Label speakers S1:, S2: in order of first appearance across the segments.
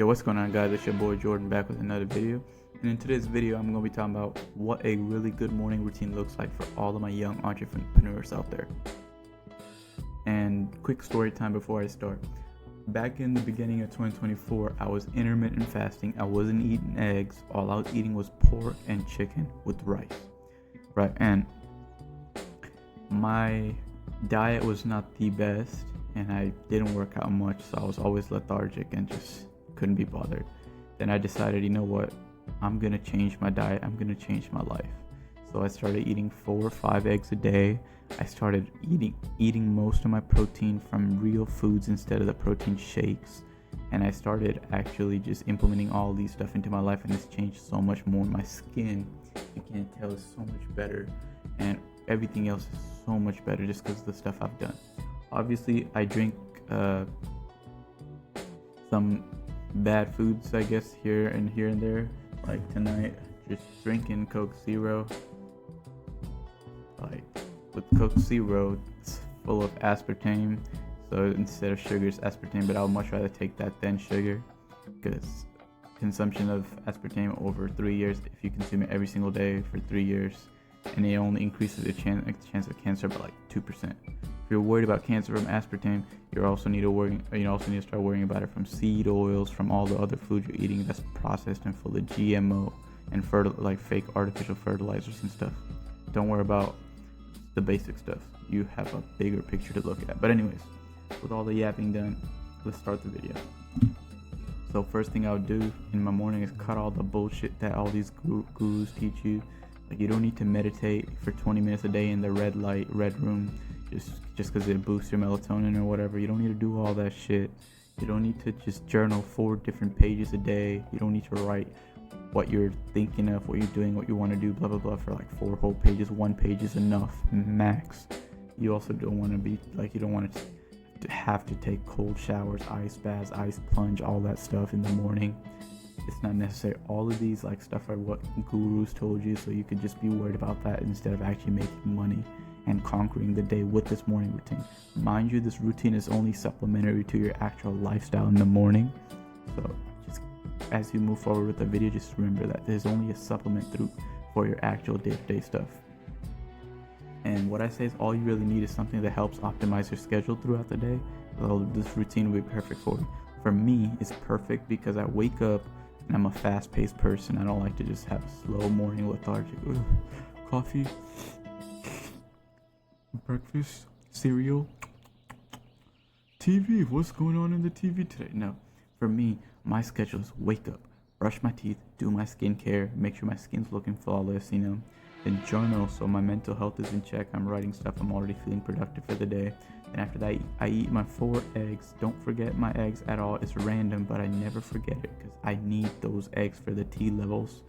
S1: Yo, what's going on, guys? It's your boy Jordan back with another video. And in today's video, I'm going to be talking about what a really good morning routine looks like for all of my young entrepreneurs out there. And quick story time before I start. Back in the beginning of 2024, I was intermittent fasting. I wasn't eating eggs. All I was eating was pork and chicken with rice. Right? And my diet was not the best, and I didn't work out much, so I was always lethargic and just couldn't be bothered. Then I decided, you know what, I'm gonna change my diet. I'm gonna change my life. So I started eating 4 or 5 eggs a day. I started eating most of my protein from real foods instead of the protein shakes, and I started actually just implementing all these stuff into my life, and it's changed so much more. My skin, you can't tell, is so much better, and everything else is so much better just because of the stuff I've done. Obviously, I drink some bad foods, I guess, here and there. Like tonight, just drinking Coke Zero. Like with Coke Zero, it's full of aspartame, so instead of sugar, it's aspartame. But I would much rather take that than sugar, because consumption of aspartame over 3 years, if you consume it every single day for 3 years, and it only increases the chance of cancer by like 2%. If you're worried about cancer from aspartame, you also need to start worrying about it from seed oils, from all the other food you're eating that's processed and full of GMO and fake artificial fertilizers and stuff. Don't worry about the basic stuff. You have a bigger picture to look at. But anyways, with all the yapping done, let's start the video. So first thing I would do in my morning is cut all the bullshit that all these gurus teach you. Like, you don't need to meditate for 20 minutes a day in the red room just because it boosts your melatonin or whatever. You don't need to do all that shit. You don't need to just journal 4 different pages a day. You don't need to write what you're thinking of, what you're doing, what you want to do, blah blah blah, for like 4 whole pages. 1 page is enough max. You also don't want to be like, you don't want to have to take cold showers, ice baths, ice plunge, all that stuff in the morning. It's not necessary. All of these like stuff are what gurus told you, so you could just be worried about that instead of actually making money and conquering the day with this morning routine. Mind you, this routine is only supplementary to your actual lifestyle in the morning. So just as you move forward with the video, just remember that there's only a supplement for your actual day-to-day stuff. And what I say is, all you really need is something that helps optimize your schedule throughout the day. Well, this routine will be perfect for you. For me, it's perfect because I wake up and I'm a fast-paced person. I don't like to just have a slow morning lethargic. Coffee, breakfast, cereal, TV. What's going on in the TV today? No. For me, my schedule is wake up, brush my teeth, do my skincare, make sure my skin's looking flawless, then journal so my mental health is in check. I'm writing stuff, I'm already feeling productive for the day. And after that, I eat my 4 eggs. Don't forget my eggs at all. It's random, but I never forget it because I need those eggs for the T levels.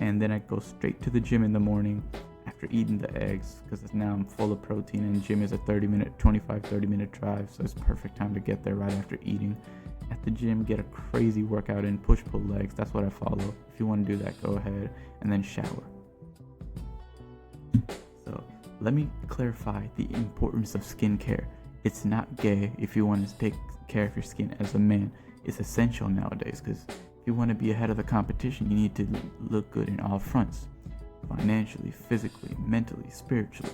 S1: And then I go straight to the gym in the morning after eating the eggs, because now I'm full of protein, and gym is a 25-30 minute drive, so it's perfect time to get there right after eating. At the gym, get a crazy workout in, push-pull legs. That's what I follow. If you want to do that, go ahead. And then shower. So let me clarify the importance of skincare. It's not gay if you want to take care of your skin as a man. It's essential nowadays, because if you want to be ahead of the competition, you need to look good in all fronts. Financially, physically, mentally, spiritually.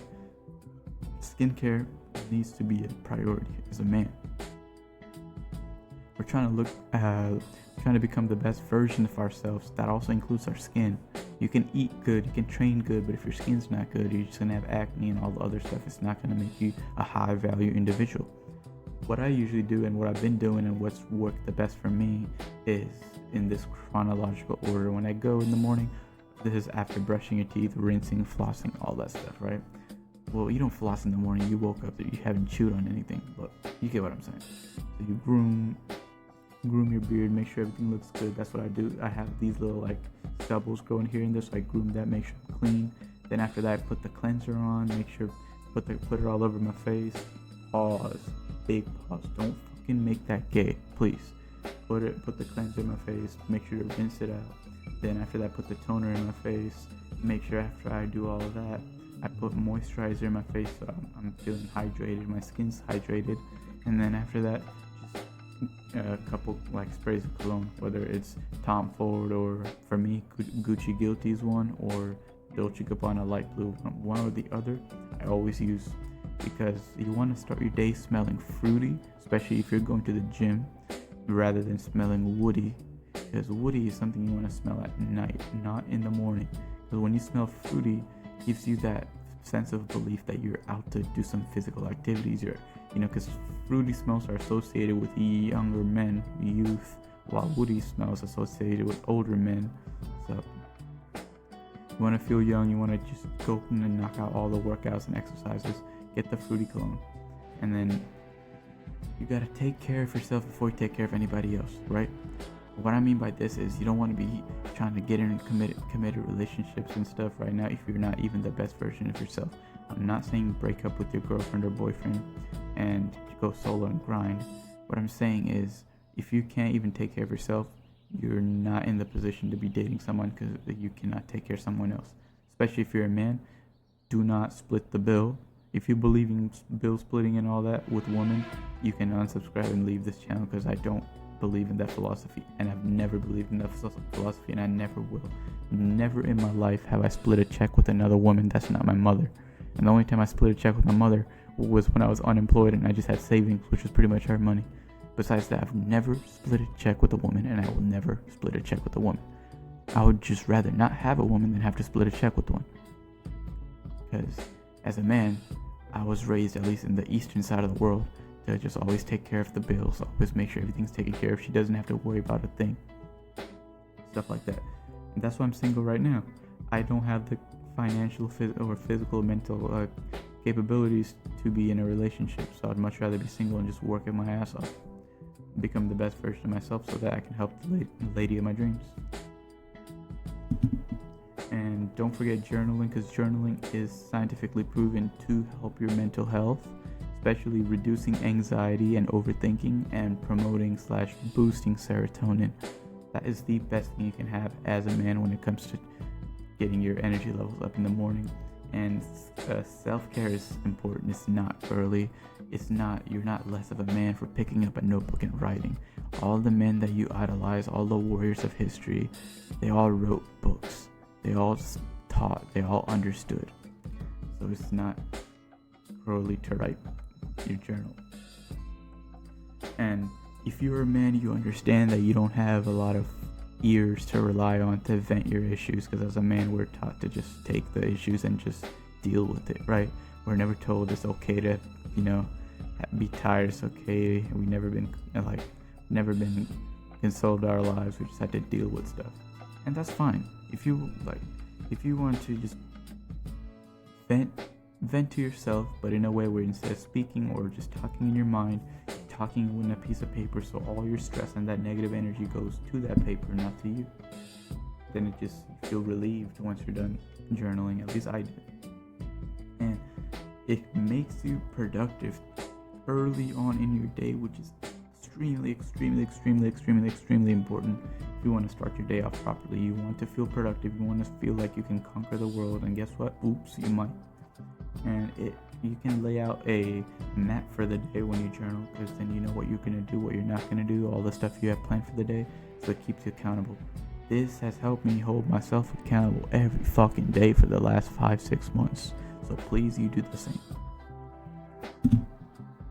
S1: Skincare needs to be a priority as a man. We're trying to become the best version of ourselves. That also includes our skin. You can eat good, you can train good, but if your skin's not good, you're just gonna have acne and all the other stuff. It's not gonna make you a high value individual. What I usually do, and what I've been doing, and what's worked the best for me, is in this chronological order. When I go in the morning, this is after brushing your teeth, rinsing, flossing, all that stuff, right? Well, you don't floss in the morning. You woke up, you haven't chewed on anything, but you get what I'm saying. So you groom your beard, make sure everything looks good. That's what I do. I have these little like stubbles growing here and there, so I groom that, make sure I'm clean. Then after that, I put the cleanser on, make sure put it all over my face. Pause, big pause. Don't fucking make that gay, please. Put the cleanser in my face, make sure to rinse it out. Then after that, put the toner in my face. Make sure after I do all of that, I put moisturizer in my face so I'm feeling hydrated, my skin's hydrated. And then after that, just a couple like sprays of cologne, whether it's Tom Ford or for me Gucci Guilty's one or Dolce Gabbana light blue, one or the other. I always use because you want to start your day smelling fruity, especially if you're going to the gym, rather than smelling woody. Because woody is something you want to smell at night, not in the morning. Because when you smell fruity, it gives you that sense of belief that you're out to do some physical activities. Because fruity smells are associated with younger men, youth, while woody smells associated with older men. So you want to feel young, you want to just go and knock out all the workouts and exercises, get the fruity cologne. And then you got to take care of yourself before you take care of anybody else, right? What I mean by this is you don't want to be trying to get in committed relationships and stuff right now if you're not even the best version of yourself. I'm not saying break up with your girlfriend or boyfriend and go solo and grind. What I'm saying is if you can't even take care of yourself, you're not in the position to be dating someone because you cannot take care of someone else. Especially if you're a man, do not split the bill. If you believe in bill splitting and all that with women, you can unsubscribe and leave this channel because I don't believe in that philosophy, and I've never believed in that philosophy, and I never will. Never in my life have I split a check with another woman that's not my mother. And the only time I split a check with my mother was when I was unemployed and I just had savings, which was pretty much her money. Besides that, I've never split a check with a woman, and I will never split a check with a woman. I would just rather not have a woman than have to split a check with one. Because as a man, I was raised, at least in the eastern side of the world, to just always take care of the bills, always make sure everything's taken care of. She doesn't have to worry about a thing. Stuff like that. And that's why I'm single right now. I don't have the financial or physical, mental capabilities to be in a relationship. So I'd much rather be single and just work my ass off. Become the best version of myself so that I can help the lady of my dreams. And don't forget journaling, because journaling is scientifically proven to help your mental health, especially reducing anxiety and overthinking and promoting / boosting serotonin. That is the best thing you can have as a man when it comes to getting your energy levels up in the morning. And self-care is important. It's not girly. You're not less of a man for picking up a notebook and writing. All the men that you idolize, all the warriors of history, they all wrote books. They all taught. They all understood. So it's not girly to write your journal. And if you're a man, you understand that you don't have a lot of ears to rely on to vent your issues, because as a man we're taught to just take the issues and just deal with it, right? We're never told it's okay to be tired, it's okay. We've never been consoled our lives. We just had to deal with stuff, and that's fine. If you want to just vent to yourself, but in a way where instead of speaking or just talking in your mind, talking in a piece of paper, so all your stress and that negative energy goes to that paper, not to you. Then you feel relieved once you're done journaling. At least I did. And it makes you productive early on in your day, which is extremely important. If you want to start your day off properly, you want to feel productive, you want to feel like you can conquer the world, and guess what? Oops, you might. And you can lay out a map for the day when you journal, because then you know what you're going to do, what you're not going to do, all the stuff you have planned for the day, so it keeps you accountable. This has helped me hold myself accountable every fucking day for the last 5-6 months, so please you do the same.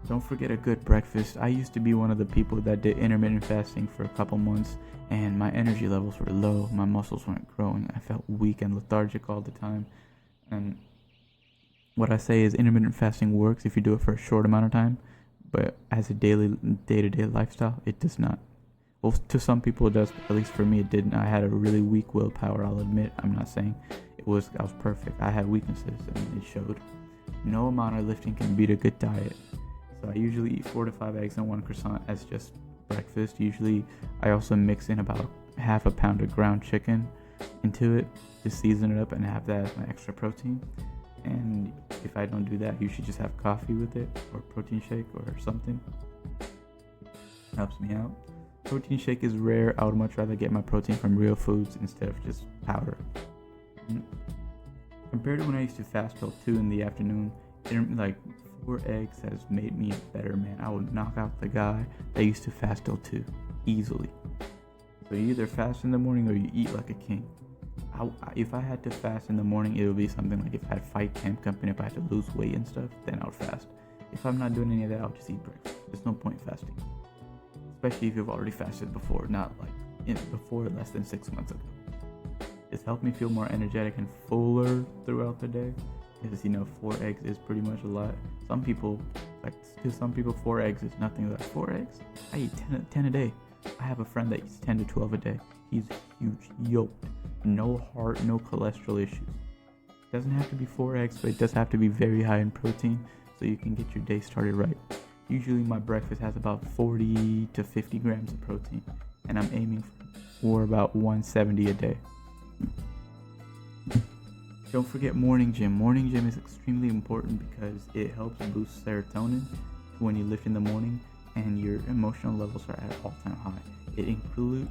S1: Don't forget a good breakfast. I used to be one of the people that did intermittent fasting for a couple months, and my energy levels were low, my muscles weren't growing, I felt weak and lethargic all the time. And what I say is intermittent fasting works if you do it for a short amount of time, but as a day-to-day lifestyle, it does not. Well, to some people it does, but at least for me it didn't. I had a really weak willpower, I'll admit. I'm not saying I was perfect. I had weaknesses, and it showed. No amount of lifting can beat a good diet. So I usually eat 4 to 5 eggs and 1 croissant as just breakfast. Usually I also mix in about half a pound of ground chicken into it to season it up and have that as my extra protein. And if I don't do that, you should just have coffee with it, or protein shake or something. Helps me out. Protein shake is rare. I would much rather get my protein from real foods instead of just powder. Compared to when I used to fast till 2 in the afternoon, like 4 eggs has made me a better man. I would knock out the guy that used to fast till 2 easily. So you either fast in the morning or you eat like a king. If I had to fast in the morning, it would be something like if I had fight camp company, if I had to lose weight and stuff, then I would fast. If I'm not doing any of that, I'll just eat breakfast. There's no point fasting. Especially if you've already fasted before, not like before less than 6 months ago. It's helped me feel more energetic and fuller throughout the day. Because 4 eggs is pretty much a lot. Some people, to some people 4 eggs is nothing. Like 4 eggs? I eat 10 a day. I have a friend that eats 10 to 12 a day. He's huge, yoked. No heart, no cholesterol issues. It doesn't have to be 4 eggs, but it does have to be very high in protein so you can get your day started right. Usually my breakfast has about 40 to 50 grams of protein, and I'm aiming for about 170 a day. Don't forget morning gym. Morning gym is extremely important because it helps boost serotonin when you lift in the morning, and your emotional levels are at all-time high. It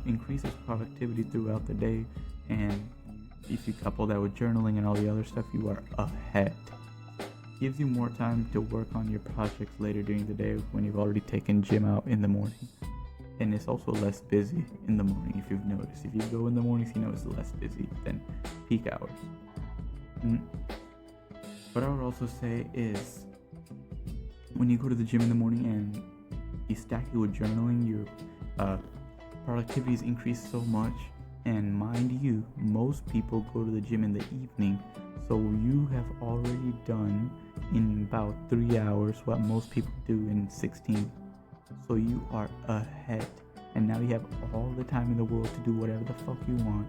S1: increases productivity throughout the day, and if you couple that with journaling and all the other stuff, you are ahead. Gives you more time to work on your projects later during the day when you've already taken gym out in the morning. And it's also less busy in the morning, if you've noticed. If you go in the mornings, it's less busy than peak hours. What I would also say is, when you go to the gym in the morning and you stack it with journaling, your productivity is increased so much. And mind you, most people go to the gym in the evening, so you have already done in about 3 hours what most people do in 16. So you are ahead, and now you have all the time in the world to do whatever the fuck you want,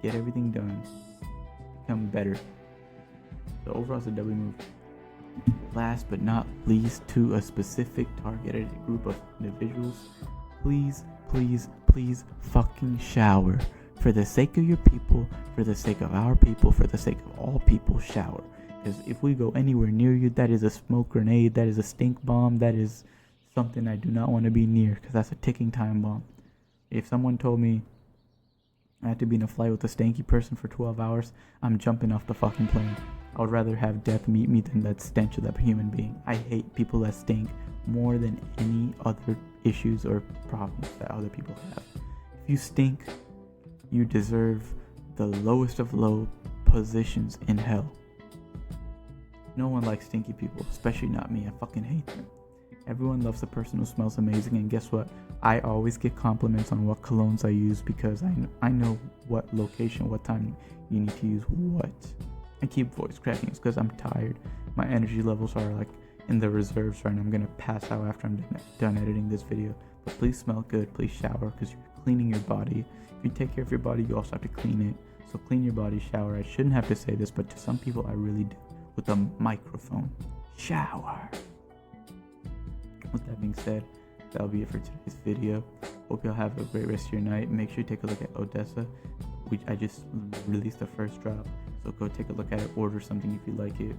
S1: get everything done, become better. So overall, it's a W move. Last but not least, to a specific targeted group of individuals, please fucking shower. For the sake of your people, for the sake of our people, for the sake of all people, shower. Because if we go anywhere near you, that is a smoke grenade, that is a stink bomb, that is something I do not want to be near, because that's a ticking time bomb. If someone told me I had to be in a flight with a stanky person for 12 hours, I'm jumping off the fucking plane. I would rather have death meet me than that stench of that human being. I hate people that stink more than any other issues or problems that other people have. If you stink, you deserve the lowest of low positions in hell. No one likes stinky people, especially not me. I fucking hate them. Everyone loves a person who smells amazing, and guess what? I always get compliments on what colognes I use because I know what location, what time you need to use what. I keep voice cracking. It's because I'm tired. My energy levels are like in the reserves right now. I'm gonna pass out after I'm done editing this video. But please smell good. Please shower because you're cleaning your body. If you take care of your body, you also have to clean it. So clean your body, shower. I shouldn't have to say this, but to some people I really do. With a microphone. Shower. With that being said, that'll be it for today's video. Hope y'all have a great rest of your night. Make sure you take a look at Odessa, which I just released the first drop. So go take a look at it, order something if you like it.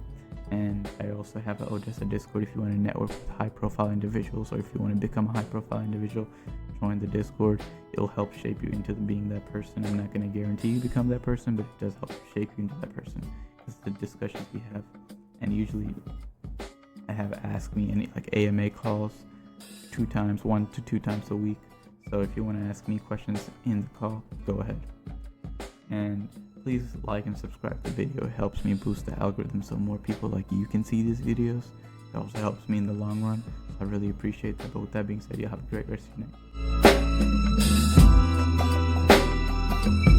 S1: And I also have an Odessa Discord if you want to network with high profile individuals, or if you want to become a high profile individual, join the Discord. It'll help shape you into being that person. I'm not going to guarantee you become that person, but it does help shape you into that person. It's the discussions we have. And usually I have Ask Me any like AMA calls 1 to 2 times a week. So if you want to ask me questions in the call, go ahead. And please like and subscribe to the video. It helps me boost the algorithm so more people like you can see these videos. It also helps me in the long run. So I really appreciate that. But with that being said, you have a great rest of your night.